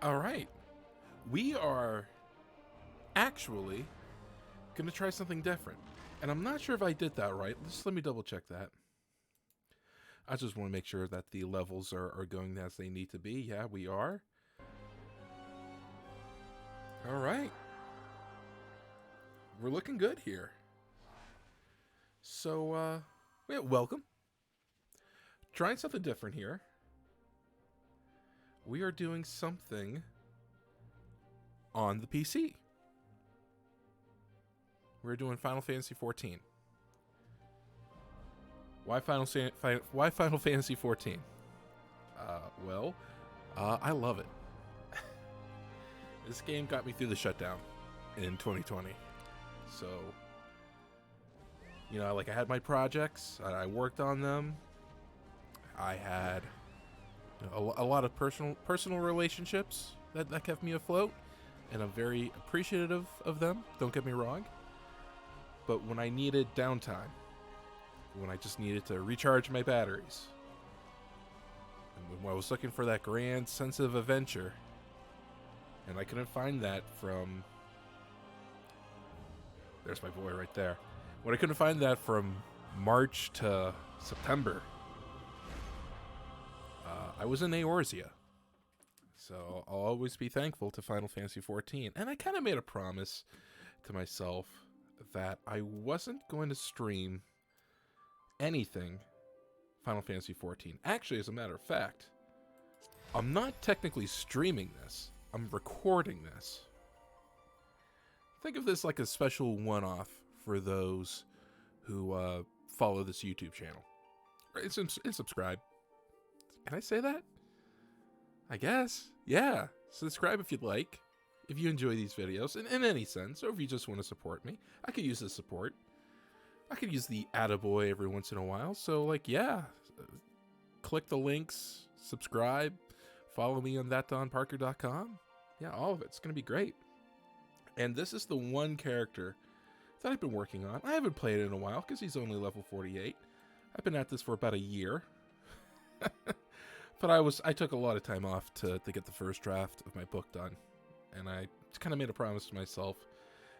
All right. We are actually going to try something different. And I'm not sure if I did that right. Just let me double check that. I just want to make sure that the levels are going as they need to be. Yeah, we are. All right. We're looking good here. So, yeah, welcome. Trying something different here. We are doing something on the PC. We're doing Final Fantasy XIV. Why Final Fantasy XIV? I love it. This game got me through the shutdown in 2020. So, I had my projects. I worked on them. I had a lot of personal relationships that kept me afloat, and I'm very appreciative of them. Don't get me wrong. But when I needed downtime, when I just needed to recharge my batteries, and when I was looking for that grand sense of adventure, and I couldn't find that from... There's my boy right there. When I couldn't find that from March to September, I was in Eorzea. So I'll always be thankful to Final Fantasy XIV. And I kind of made a promise to myself that I wasn't going to stream anything Final Fantasy XIV. Actually, as a matter of fact, I'm not technically streaming this. I'm recording this. Think of this like a special one-off for those who follow this YouTube channel. And subscribe. Can I say that? I guess. Yeah. Subscribe if you'd like. If you enjoy these videos, in any sense, or if you just want to support me. I could use the support. I could use the attaboy every once in a while. So, yeah. Click the links. Subscribe. Follow me on thatdonparker.com. Yeah, all of it. It's going to be great. And this is the one character that I've been working on. I haven't played it in a while because he's only level 48. I've been at this for about a year. But I took a lot of time off to get the first draft of my book done. And I kind of made a promise to myself.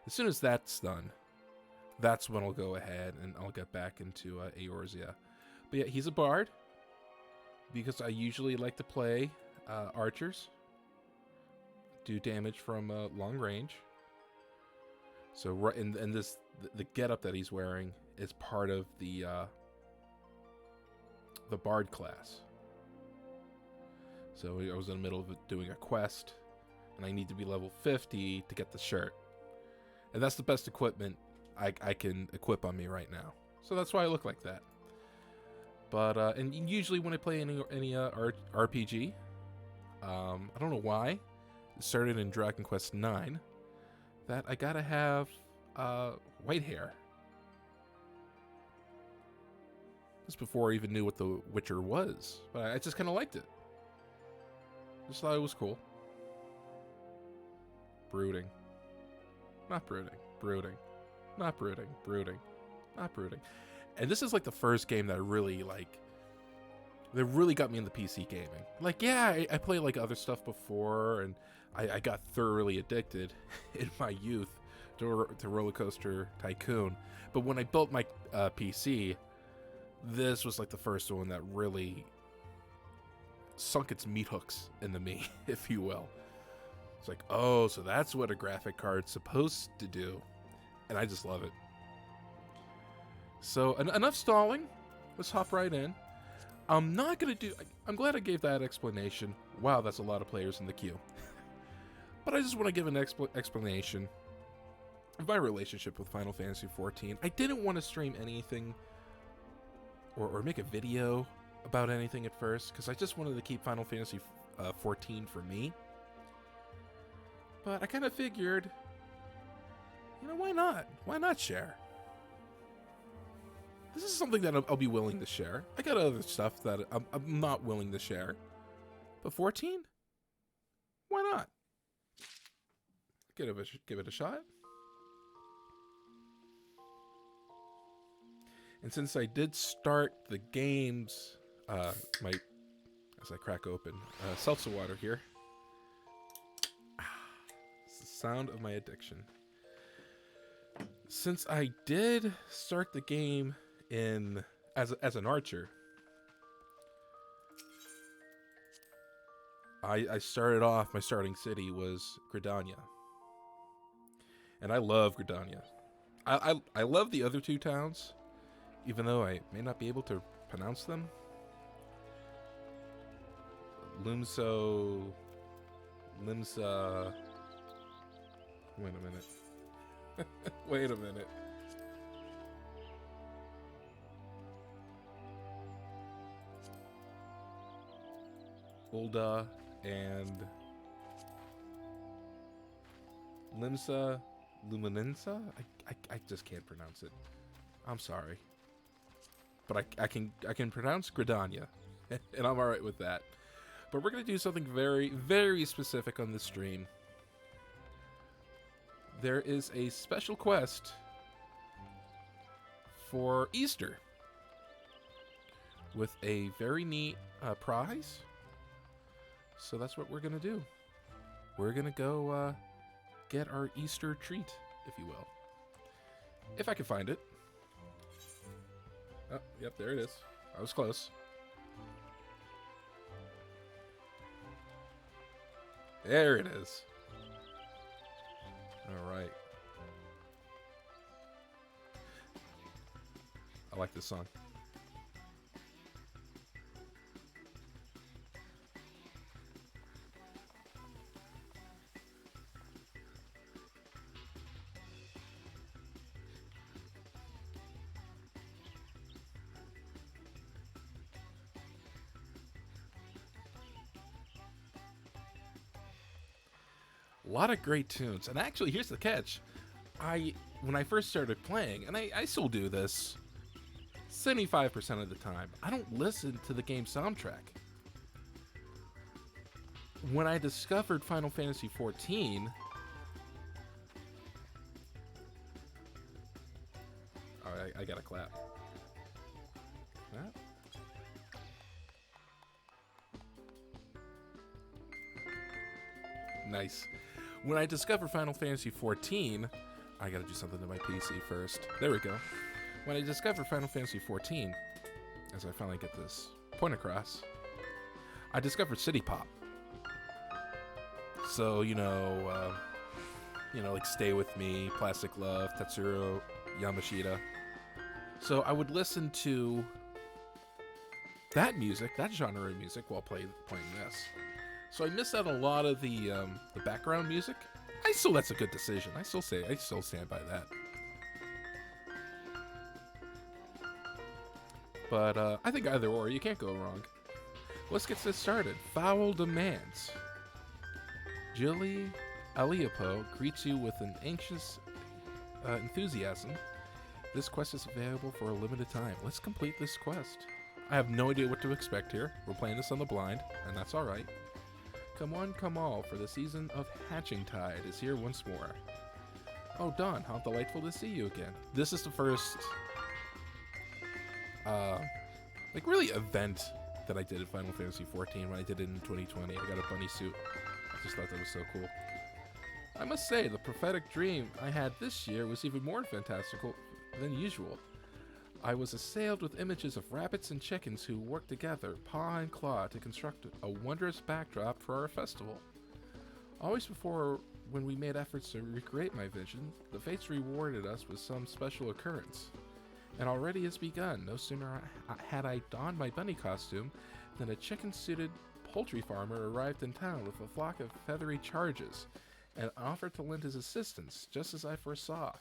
As soon as that's done, that's when I'll go ahead and I'll get back into Eorzea. But yeah, he's a bard. Because I usually like to play archers. Do damage from long range. So and this the getup that he's wearing is part of the bard class. So I was in the middle of doing a quest, and I need to be level 50 to get the shirt. And that's the best equipment I can equip on me right now. So that's why I look like that. But and usually when I play any RPG, I don't know why, it started in Dragon Quest IX, that I gotta have white hair. This before I even knew what The Witcher was, but I just kind of liked it. Just thought it was cool. Brooding. Not brooding. Brooding. Not brooding. Brooding. Not brooding. And this is like the first game that really got me into PC gaming. Like, yeah, I played like other stuff before, and I got thoroughly addicted in my youth to Roller Coaster Tycoon. But when I built my PC, this was like the first one that really sunk its meat hooks into me, if you will. It's like, oh, so that's what a graphic card's supposed to do. And I just love it. So, enough stalling. Let's hop right in. I'm glad I gave that explanation. Wow, that's a lot of players in the queue. But I just want to give an explanation of my relationship with Final Fantasy XIV. I didn't want to stream anything or make a video about anything at first, because I just wanted to keep Final Fantasy XIV for me. But I kind of figured, why not? Why not share? This is something that I'll be willing to share. I got other stuff that I'm not willing to share. But 14? Why not? Give it a shot. And since I did start the games, as I crack open seltzer water here, sound of my addiction. Since I did start the game in as an archer, I started off, my starting city was Gridania. And I love Gridania. I love the other two towns, even though I may not be able to pronounce them. Limsa. Wait a minute. Wait a minute. Ulda and Limsa, Luminensa? I just can't pronounce it. I'm sorry. But I can pronounce Gridania, and I'm alright with that. But we're going to do something very, very specific on this stream. There is a special quest for Easter with a very neat prize. So that's what we're going to do. We're going to go get our Easter treat, if you will. If I can find it. Oh, yep, there it is. I was close. There it is. All right. I like this song. A lot of great tunes. And actually, here's the catch. When I first started playing, and I still do this 75% of the time, I don't listen to the game soundtrack. When I discovered Final Fantasy XIV, I gotta clap. Clap. Nice. When I discovered Final Fantasy XIV, I gotta do something to my PC first. There we go. When I discovered Final Fantasy XIV, as I finally get this point across, I discovered City Pop. So, like Stay With Me, Plastic Love, Tetsuro Yamashita. So I would listen to that music, that genre of music, while playing this. So I missed out on a lot of the background music. That's a good decision. I still stand by that. But I think either or, you can't go wrong. Let's get this started. Foul Demands. Jilly Aliopo greets you with an anxious enthusiasm. This quest is available for a limited time. Let's complete this quest. I have no idea what to expect here. We're playing this on the blind, and that's alright. Come one, come all, for the season of Hatching Tide is here once more. Oh, Dawn, how delightful to see you again. This is the first, really event that I did in Final Fantasy XIV when I did it in 2020. I got a bunny suit. I just thought that was so cool. I must say, the prophetic dream I had this year was even more fantastical than usual. I was assailed with images of rabbits and chickens who worked together, paw and claw, to construct a wondrous backdrop for our festival. Always before, when we made efforts to recreate my vision, the fates rewarded us with some special occurrence. And already it's begun. No sooner had I donned my bunny costume than a chicken-suited poultry farmer arrived in town with a flock of feathery charges and offered to lend his assistance, just as I foresaw.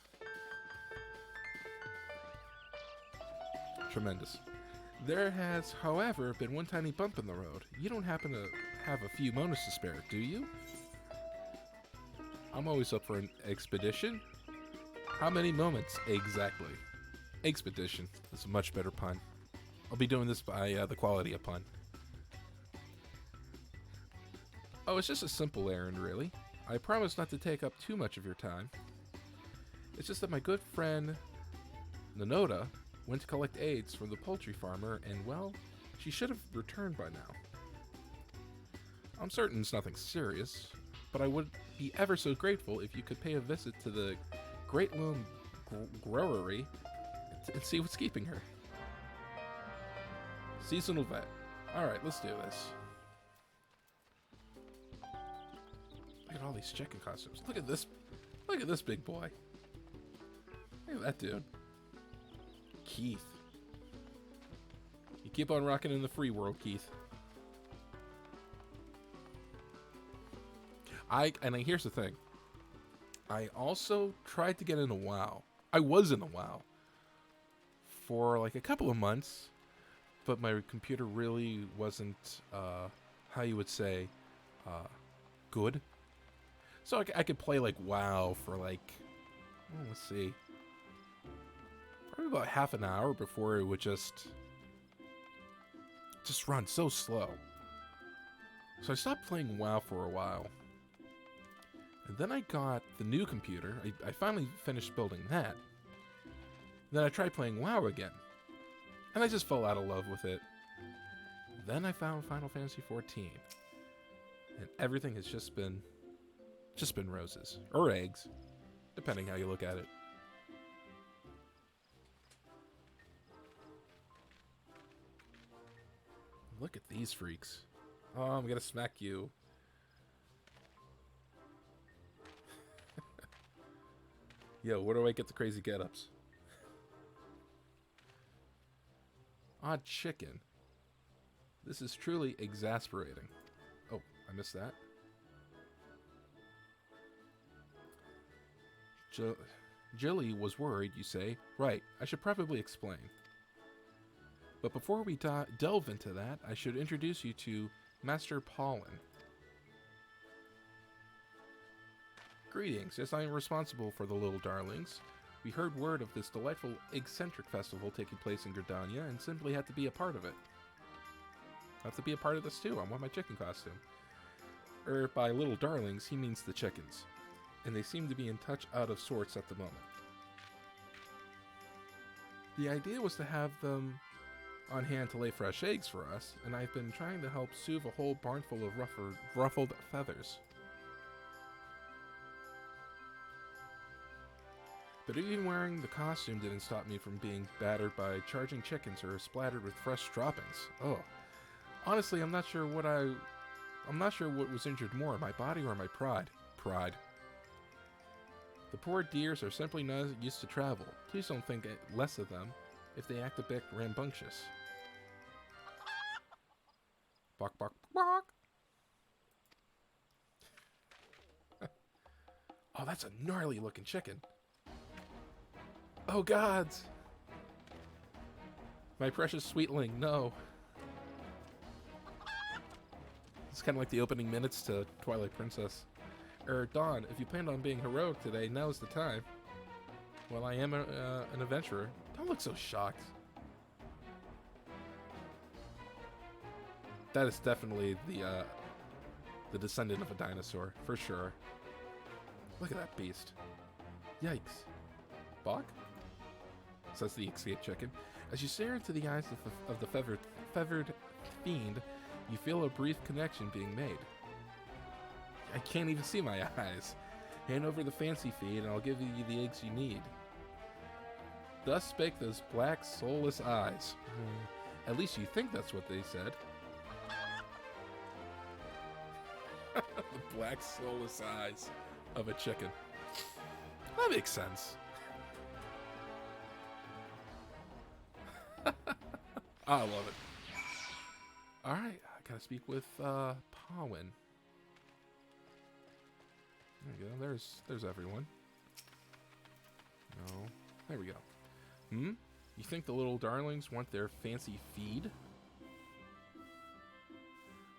Tremendous. There has, however, been one tiny bump in the road. You don't happen to have a few moments to spare, do you? I'm always up for an expedition. How many moments exactly? Expedition. That's a much better pun. I'll be doing this by the quality of pun. Oh, it's just a simple errand, really. I promise not to take up too much of your time. It's just that my good friend Nonoda went to collect aids from the poultry farmer, and, well, she should have returned by now. I'm certain it's nothing serious. but I would be ever so grateful if you could pay a visit to the Great Loom Growery and see what's keeping her. Seasonal vet. Alright, let's do this. Look at all these chicken costumes. Look at this. Look at this big boy. Look at that dude. Keith. You keep on rocking in the free world, Keith. And here's the thing. I also tried to get into WoW. I was in a WoW for like a couple of months, but my computer really wasn't, how you would say, good. So I could play like WoW for like, let's see, probably about half an hour before it would just run so slow. So I stopped playing WoW for a while. And then I got the new computer. I finally finished building that. Then I tried playing WoW again. And I just fell out of love with it. Then I found Final Fantasy XIV. And everything has just been roses. Or eggs. Depending how you look at it. Look at these freaks. Oh, I'm gonna smack you. Yo, where do I get the crazy get-ups? Odd chicken. This is truly exasperating. Oh, I missed that. Jilly was worried, you say. Right, I should probably explain. But before we delve into that, I should introduce you to Master Pollen. Greetings, yes, I am responsible for the little darlings. We heard word of this delightful eccentric festival taking place in Gridania and simply had to be a part of it. I have to be a part of this too. I want my chicken costume. By little darlings, he means the chickens. And they seem to be in touch out of sorts at the moment. The idea was to have them on hand to lay fresh eggs for us, and I've been trying to help soothe a whole barnful of ruffled feathers. But even wearing the costume didn't stop me from being battered by charging chickens or splattered with fresh droppings. Oh, honestly, I'm not sure what was injured more, my body or my pride. Pride. The poor deers are simply not used to travel. Please don't think less of them if they act a bit rambunctious. Bark, bark, bark. Oh, that's a gnarly looking chicken. Oh, gods! My precious sweetling, no. It's kind of like the opening minutes to Twilight Princess. Dawn, if you planned on being heroic today, now's the time. Well, I am an adventurer. Don't look so shocked. That is definitely the descendant of a dinosaur, for sure. Look at that beast. Yikes. Bok? Says the escaped chicken. As you stare into the eyes of the feathered fiend, you feel a brief connection being made. I can't even see my eyes. Hand over the fancy feed and I'll give you the eggs you need. Thus spake those black, soulless eyes. At least you think that's what they said. The black, soulless eyes of a chicken. That makes sense. I love it. Alright, I gotta speak with Pollen. There we go. There's everyone. No. There we go. You think the little darlings want their fancy feed?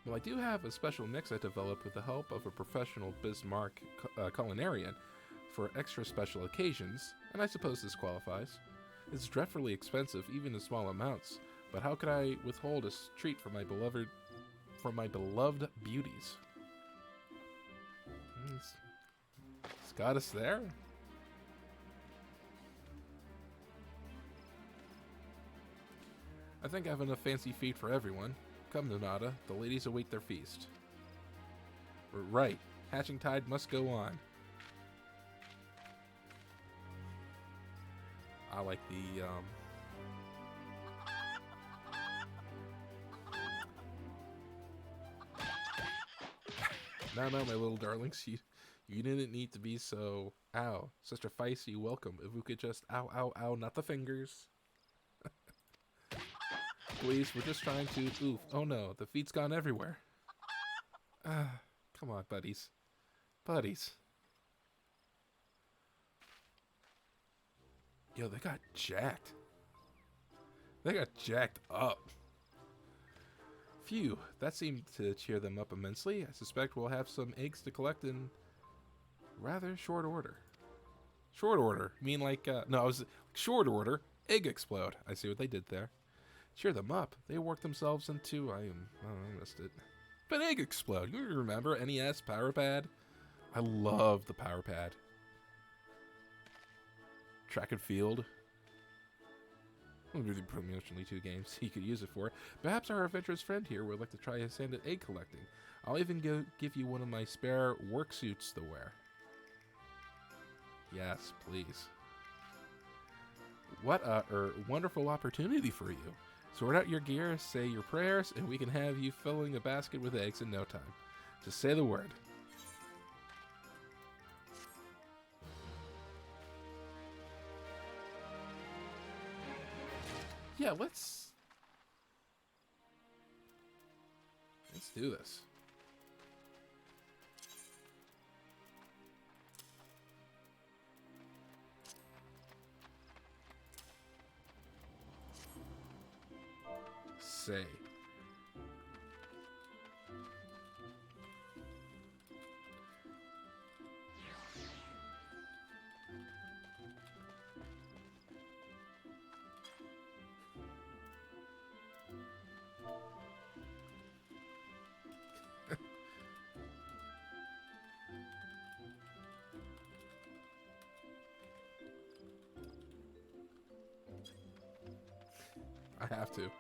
Well, I do have a special mix I developed with the help of a professional Bismarck culinarian for extra special occasions, and I suppose this qualifies. It's dreadfully expensive, even in small amounts, but how could I withhold a treat for my beloved beauties? It's got us there. I think I have enough fancy feed for everyone. Come, Nonata, the ladies await their feast. Right. Hatching tide must go on. I like the, No, my little darlings, you didn't need to be so, ow, such a feisty welcome. If we could just, ow, not the fingers. Please, we're just trying to, oof, oh no, the feet's gone everywhere. Come on, buddies. Buddies. Yo, they got jacked. They got jacked up. Phew, that seemed to cheer them up immensely. I suspect we'll have some eggs to collect in rather short order. Short order? You mean like, no, I was short order. Egg explode. I see what they did there. Cheer them up. They worked themselves into, I missed it. But egg explode. You remember NES Power Pad? I love the Power Pad. Track and field. Really promotionally 2 games you could use it for. Perhaps our adventurous friend here would like to try his hand at egg collecting. I'll even give you one of my spare work suits to wear. Yes, please. What a wonderful opportunity for you. Sort out your gear, say your prayers, and we can have you filling a basket with eggs in no time. Just say the word. Yeah, let's do this. Say. I have to.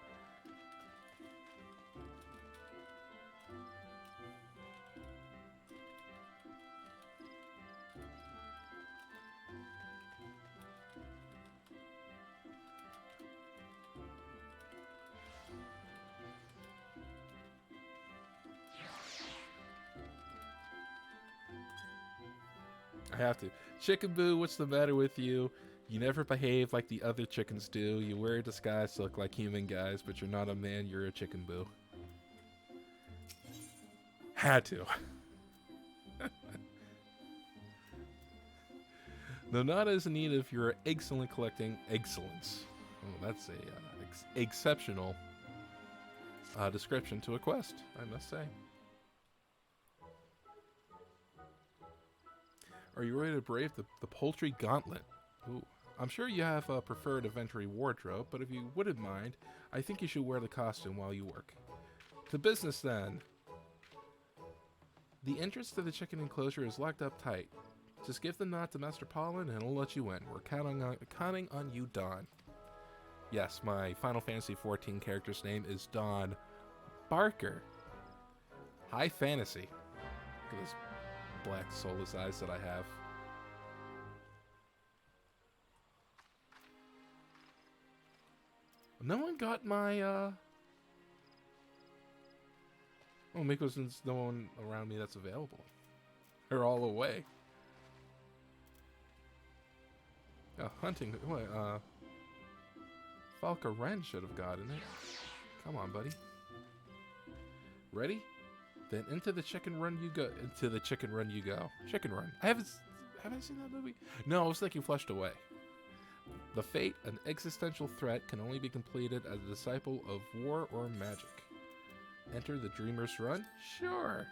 I have to. Chicken Boo, what's the matter with you? You never behave like the other chickens do. You wear a disguise to look like human guys, but you're not a man, you're a Chicken Boo. Had to. Nonada is in need of your excellent collecting excellence. Oh, that's a exceptional description to a quest, I must say. Are you ready to brave the poultry gauntlet? Ooh. I'm sure you have a preferred inventory wardrobe, but if you wouldn't mind, I think you should wear the costume while you work. To business then. The entrance to the chicken enclosure is locked up tight. Just give the nod to Master Pollen and he'll let you in. We're counting on you, Dawn. Yes, my Final Fantasy XIV character's name is Dawn Barker. High fantasy. Look at this black soulless eyes that I have. No one got my, Oh, maybe since no one around me that's available. They're all away. Hunting, what, Falca Wren should have gotten it. Come on, buddy. Ready? Then into the chicken run you go. Into the chicken run you go. Chicken Run. Have I seen that movie? No, I was thinking Flushed Away. The fate, an existential threat, can only be completed as a disciple of war or magic. Enter the Dreamer's Run? Sure.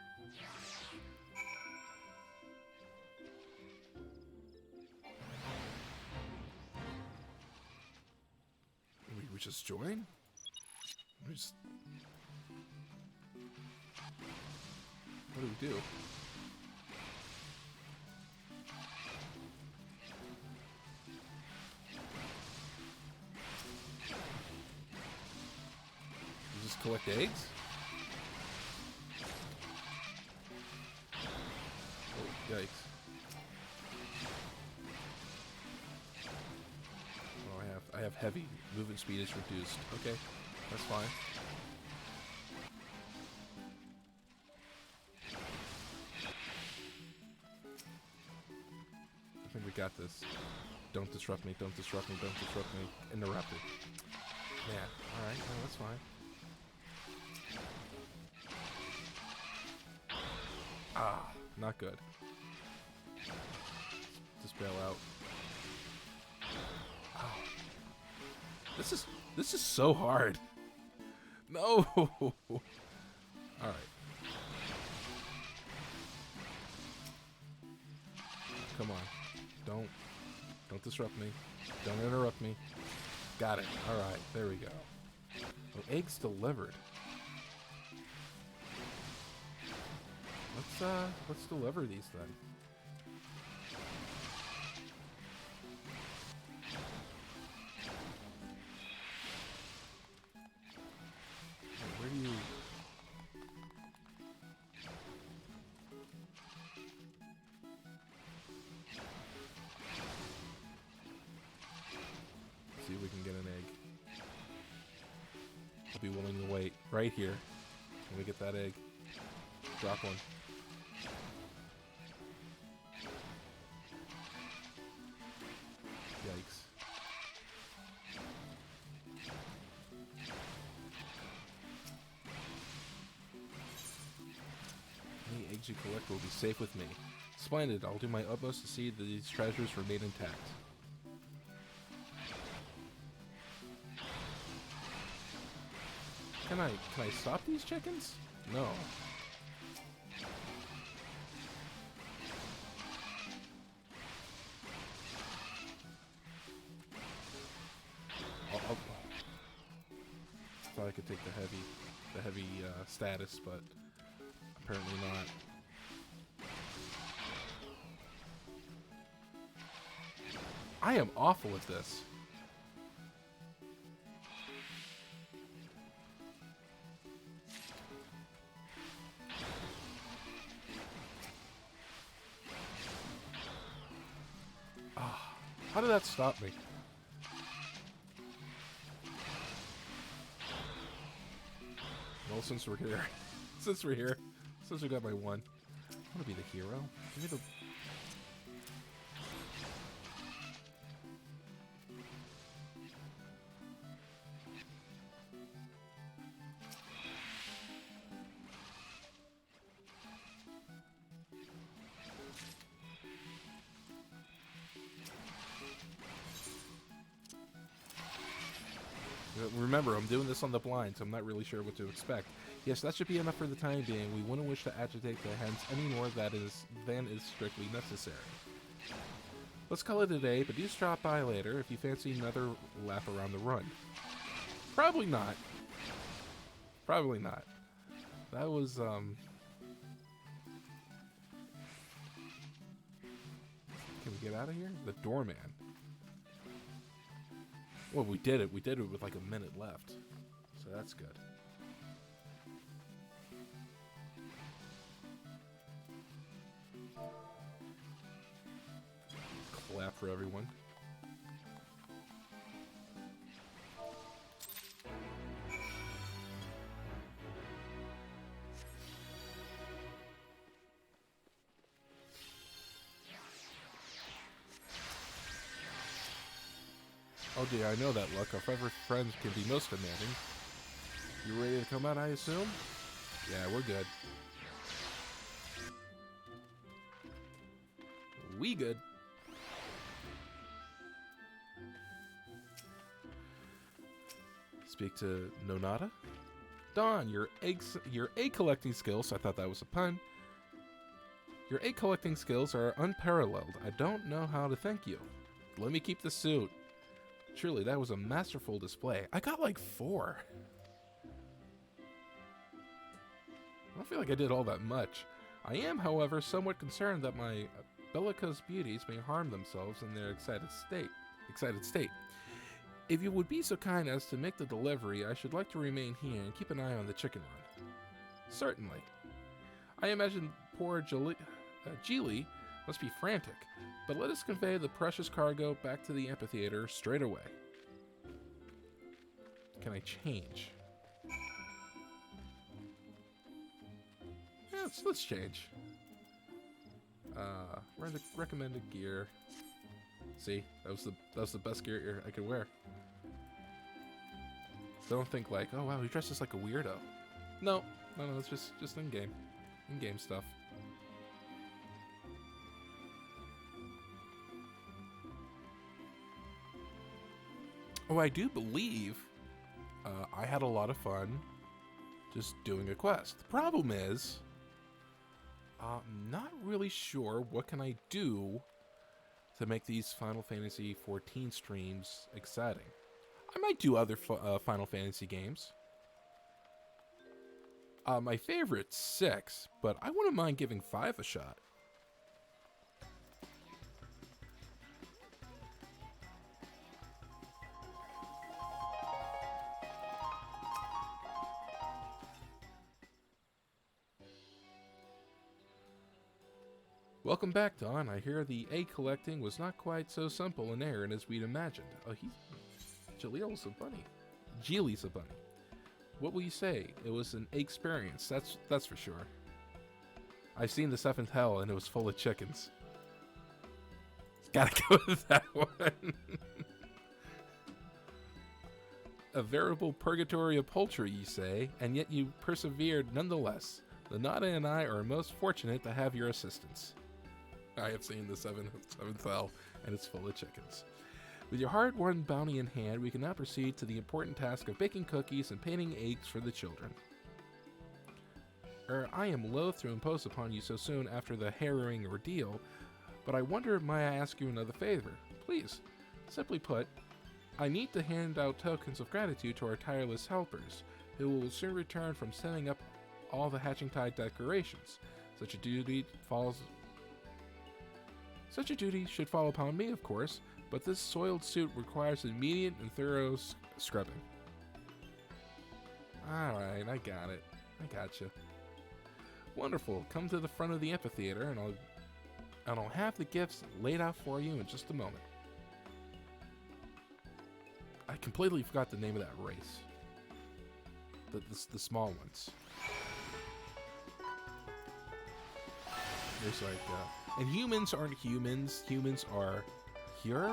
We just join? We just... What do we do? You just collect eggs? Yikes. Oh, I have heavy. Movement speed is reduced. Okay, that's fine. I think we got this. Don't disrupt me, don't disrupt me, don't disrupt me. Interrupted. Yeah, alright, no, that's fine. Ah, not good. Just bail out. Oh. This is so hard. No. Alright. Come on. Don't disrupt me. Don't interrupt me. Got it. Alright, there we go. Oh, eggs delivered. Let's deliver these then. Where do you... See if we can get an egg. I'll be willing to wait right here. Let me get that egg. Drop one. Yikes. Any eggs you collect will be safe with me. Splendid. I'll do my utmost to see that these treasures remain intact. Can I stop these chickens? No. Thought I could take the heavy status, but apparently not. I am awful at this. How did that stop me? Well, since we're here, since we got my one, I want to be the hero. Give me the... Remember, I'm doing this on the blind, so I'm not really sure what to expect. Yes, that should be enough for the time being. We wouldn't wish to agitate the hens any more than is strictly necessary. Let's call it a day, but do stop by later if you fancy another lap around the run. Probably not. Probably not. That was, Can we get out of here? The doorman. Well, we did it. We did it with like a minute left. So that's good. Clap for everyone. Oh dear, I know that look. Our favorite friends can be most demanding. You ready to come out, I assume? Yeah, we're good. We good. Speak to Nonata. Dawn, your egg collecting skills, I thought that was a pun. Your egg collecting skills are unparalleled. I don't know how to thank you. Let me keep the suit. Truly, that was a masterful display. I got like 4. I don't feel like I did all that much. I am, however, somewhat concerned that my bellicose beauties may harm themselves in their excited state. If you would be so kind as to make the delivery, I should like to remain here and keep an eye on the chicken run. Certainly. I imagine poor Geely Must be frantic. But let us convey the precious cargo back to the amphitheater straight away. Can I change? Yeah, let's change. Recommended gear. See, that was the best gear I could wear. Don't think like, oh wow, he dresses like a weirdo. No, it's just in-game stuff. Oh, I do believe I had a lot of fun just doing a quest. The problem is, I'm not really sure what can I do to make these Final Fantasy XIV streams exciting. I might do other Final Fantasy games. My favorite's 6, but I wouldn't mind giving 5 a shot. Welcome back, Dawn. I hear the egg collecting was not quite so simple and errand as we'd imagined. Oh, Jaleel's a bunny. Jeely's a bunny. What will you say? It was an experience, that's for sure. I've seen the 7th Hell and it was full of chickens. Gotta go with that one. A veritable purgatory of poultry, you say, and yet you persevered nonetheless. The Nada and I are most fortunate to have your assistance. I have seen the 7th Hell, and it's full of chickens. With your hard-won bounty in hand, we can now proceed to the important task of baking cookies and painting eggs for the children. I am loath to impose upon you so soon after the harrowing ordeal, but I wonder, may I ask you another favor? Please. Simply put, I need to hand out tokens of gratitude to our tireless helpers, who will soon return from setting up all the Hatchingtide decorations. Such a duty should fall upon me, of course, but this soiled suit requires immediate and thorough scrubbing. Alright, I got it. I got you. Wonderful. Come to the front of the amphitheater and I'll have the gifts laid out for you in just a moment. I completely forgot the name of that race. The small ones. There's like, and humans aren't humans. Humans are pure.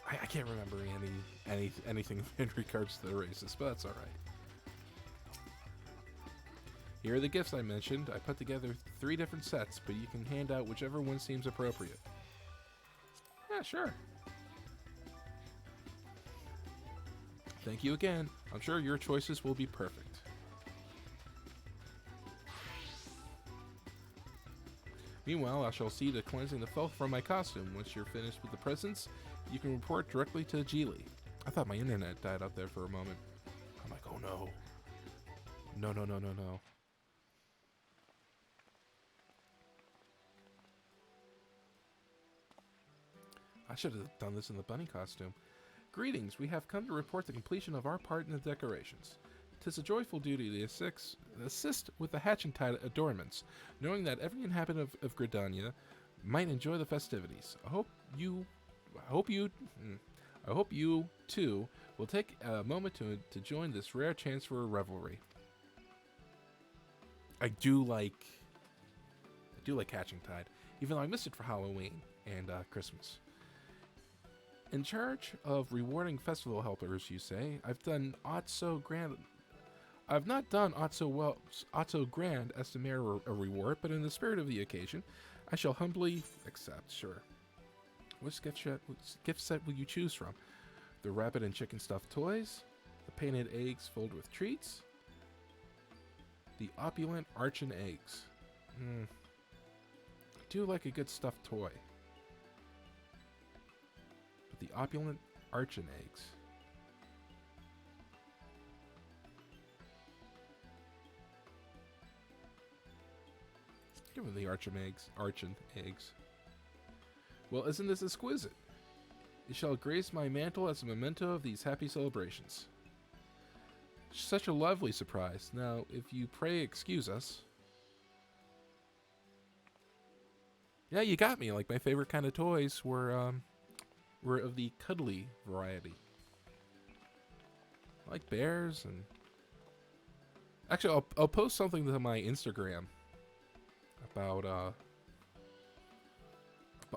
I can't remember anything in regards to the races, but that's all right. Here are the gifts I mentioned. I put together 3 different sets, but you can hand out whichever one seems appropriate. Yeah, sure. Thank you again. I'm sure your choices will be perfect. Meanwhile, I shall see to cleansing the filth from my costume. Once you're finished with the presents, you can report directly to Geely. I thought my internet died up there for a moment. I'm like, oh no. No. I should have done this in the bunny costume. Greetings, we have come to report the completion of our part in the decorations. 'Tis a joyful duty to assist with the Hatchingtide adornments, knowing that every inhabitant of Gridania might enjoy the festivities. I hope you too will take a moment to join this rare chance for a revelry. I do like Hatchingtide, even though I missed it for Halloween and Christmas. In charge of rewarding festival helpers, you say, I've not done aught so grand as to merit a reward, but in the spirit of the occasion, I shall humbly accept, sure. Which gift set will you choose from? The rabbit and chicken stuffed toys? The painted eggs filled with treats? The opulent archon eggs? I do like a good stuffed toy. But the opulent archon eggs. Give me the archon eggs. Well, isn't this exquisite? It shall grace my mantle as a memento of these happy celebrations. Such a lovely surprise. Now, if you pray excuse us. Yeah, you got me. Like, my favorite kind of toys were of the cuddly variety. I like bears and... Actually, I'll post something to my Instagram about,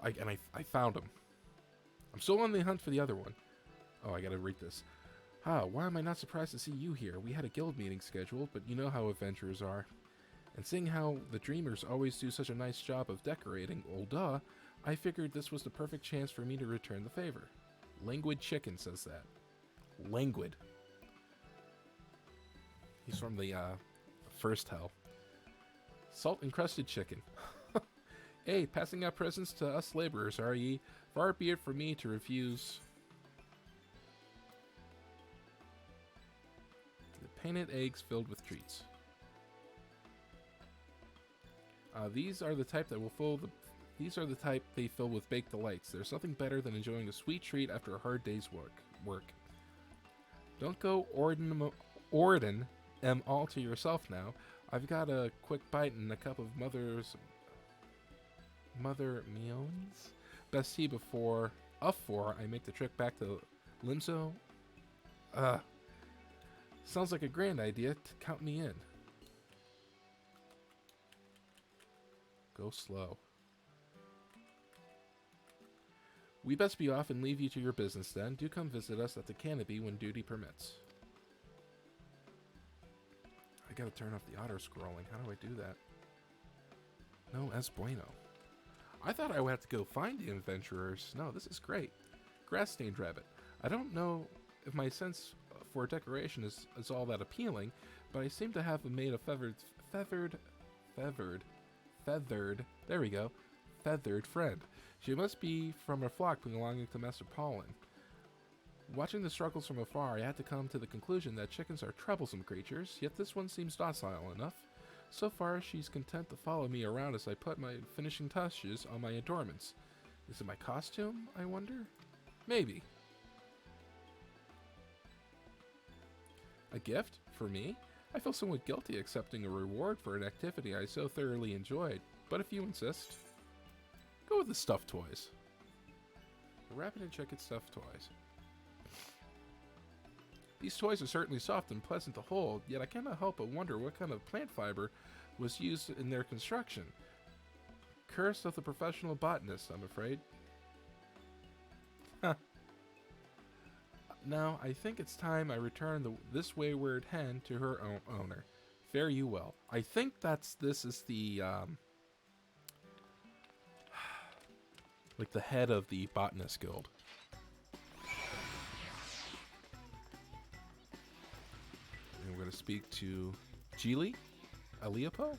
I found them. I'm still on the hunt for the other one. Oh, I gotta read this. Why am I not surprised to see you here? We had a guild meeting scheduled, but you know how adventurers are. And seeing how the Dreamers always do such a nice job of decorating, I figured this was the perfect chance for me to return the favor. Languid Chicken says that. Languid. He's from the, first hell. Salt-encrusted chicken. Hey, passing out presents to us laborers, are ye? Far be it from me to refuse. The painted eggs filled with treats. These are the type they fill with baked delights. There's something better than enjoying a sweet treat after a hard day's work. Don't go Orden all to yourself now. I've got a quick bite and a cup of Mother Meons. Best tea before I make the trip back to Limso. Sounds like a grand idea. Count me in. Go slow. We best be off and leave you to your business then. Do come visit us at the canopy when duty permits. I gotta turn off the auto-scrolling. How do I do that? No, es bueno. I thought I would have to go find the adventurers. No, this is great. Grass-stained rabbit. I don't know if my sense for decoration is all that appealing, but I seem to have made a feathered, there we go, feathered friend. She must be from a flock belonging to Master Pollen. Watching the struggles from afar, I had to come to the conclusion that chickens are troublesome creatures, yet this one seems docile enough. So far, she's content to follow me around as I put my finishing touches on my adornments. Is it my costume, I wonder? Maybe. A gift? For me? I feel somewhat guilty accepting a reward for an activity I so thoroughly enjoyed, but if you insist, go with the stuffed toys. The rabbit and chicken stuffed toys. These toys are certainly soft and pleasant to hold, yet I cannot help but wonder what kind of plant fiber was used in their construction. Curse of the professional botanist, I'm afraid. Huh. Now, I think it's time I return this wayward hen to her owner. Fare you well. I think this is the, like the head of the botanist guild. And we're going to speak to Geely Aliapo.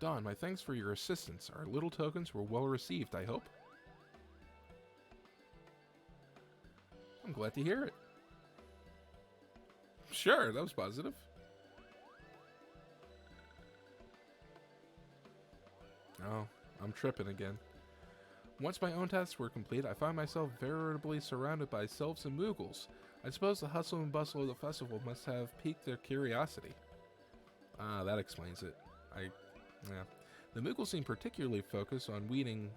Don, my thanks for your assistance. Our little tokens were well received, I hope. I'm glad to hear it. Sure, that was positive. Oh, I'm tripping again. Once my own tasks were complete, I found myself veritably surrounded by sylphs and moogles. I suppose the hustle and bustle of the festival must have piqued their curiosity. Ah, that explains it. Yeah. The moogles seem particularly focused on wheedling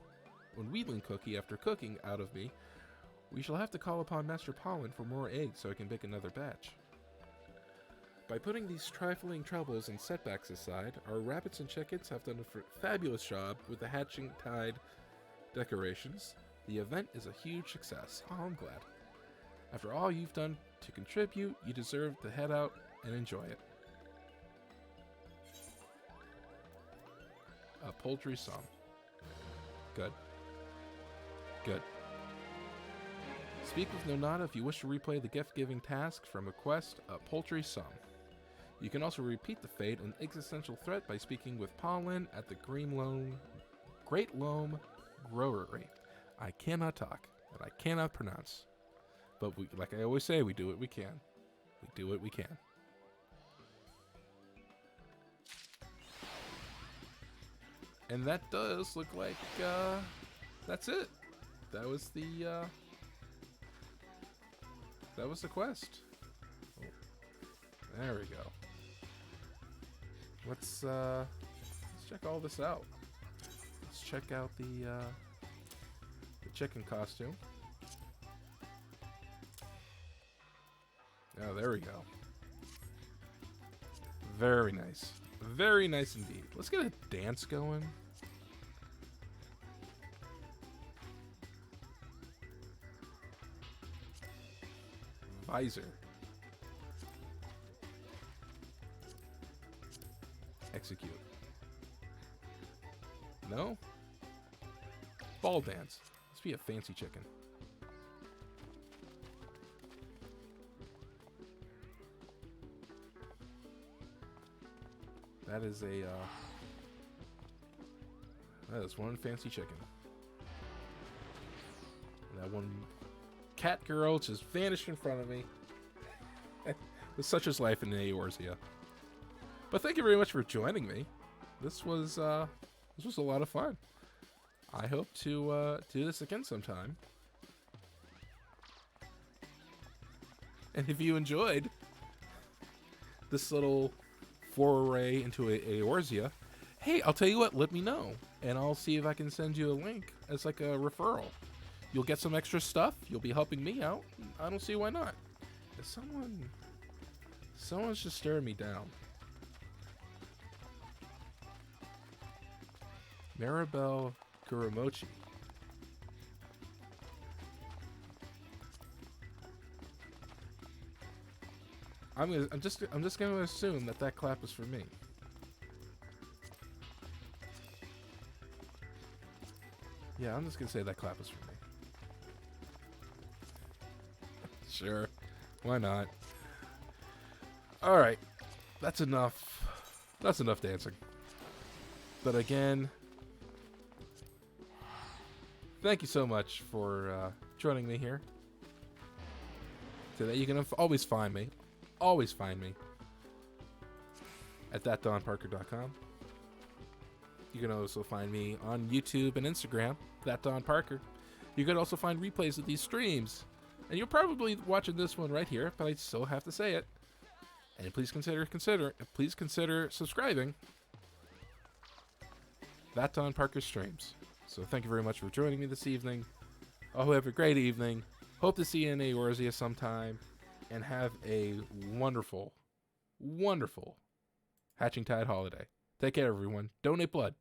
Cookie after cooking out of me. We shall have to call upon Master Pollen for more eggs so I can bake another batch. By putting these trifling troubles and setbacks aside, our rabbits and chickens have done a fabulous job with the hatching tide decorations. The event is a huge success. Oh, I'm glad. After all you've done to contribute, you deserve to head out and enjoy it. A poultry sum. Good. Good. Speak with Nonata if you wish to replay the gift-giving task from a quest, A Poultry Sum. You can also repeat the fate and existential threat by speaking with Pollen at the Great Loam Growery. I cannot talk, and I cannot pronounce. But like I always say, we do what we can. We do what we can. And that does look like, that's it. That was the quest. Oh, there we go. let's check all this out. Let's check out the chicken costume. Oh, there we go. Very nice. Very nice indeed. Let's get a dance going. Visor. Execute. No? Ball dance. Let's be a fancy chicken. That is a, that is one fancy chicken. And that one cat girl just vanished in front of me. It's such is life in Eorzea. But thank you very much for joining me. This was a lot of fun. I hope to do this again sometime. And if you enjoyed this little foray into Eorzea, hey, I'll tell you what, let me know. And I'll see if I can send you a link as like a referral. You'll get some extra stuff. You'll be helping me out. I don't see why not. Someone's just staring me down. Maribel Kuramochi. I'm just gonna assume that clap is for me. Yeah, I'm just gonna say that clap is for me. Sure, why not? All right, that's enough. That's enough dancing. But again, thank you so much for joining me here today. You can always find me. Always find me at thatdonparker.com. You can also find me on YouTube and Instagram, thatdonparker. You can also find replays of these streams. And you're probably watching this one right here, but I still have to say it. And please consider subscribing. That Don Parker streams. So thank you very much for joining me this evening. I hope you have a great evening. Hope to see you in Eorzea sometime. And have a wonderful, wonderful Hatching Tide holiday. Take care, everyone. Donate blood.